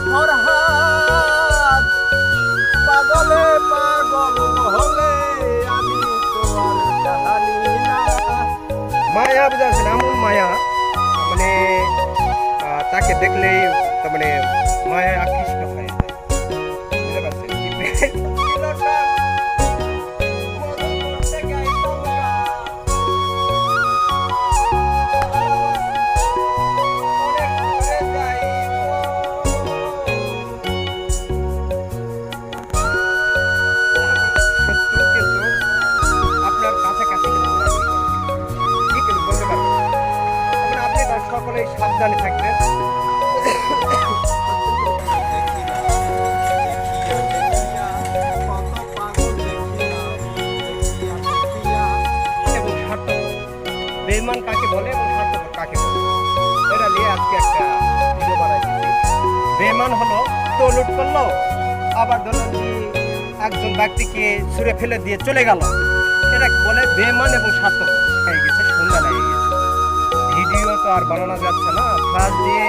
ফরহাদ পাগলে পাগল হলে আমি তো আর জানি না। মায়া বুঝাচ্ছেন, এমন মায়া মানে তাকে দেখলেই তার মানে মায়ায় আকৃষ্ট হয়ে যায়। বুঝতে পারছেন? ছিলটা মধু করতে গাইতাম গান। অনেক দূরে যাইব। শত্রু কিন্তু আপনার কাছাকাছি কিন্তু ঘোরাঘুরি করে। কি কিন্তু বলতে পারবেন না। এখন আপনি তার সকলেই সাবধানে থাকবেন। এবং স্বার্থপর বেঈমান কাকে বলে এবং স্বার্থপর কাকে বলে এটা নিয়ে আজকে একটা ভিডিও বানাইছি। বেঈমান হলো তো লুট করলো, আবার ধরুন যে একজন ব্যক্তিকে ছুঁড়ে ফেলে দিয়ে চলে গেল, এটা বলে বেঈমান এবং স্বার্থপর হয়ে গেছে, সন্ধ্যা লেগে গেছে। ভিডিও তো আর বানানো যাচ্ছে না, ফ্লাশ দিয়ে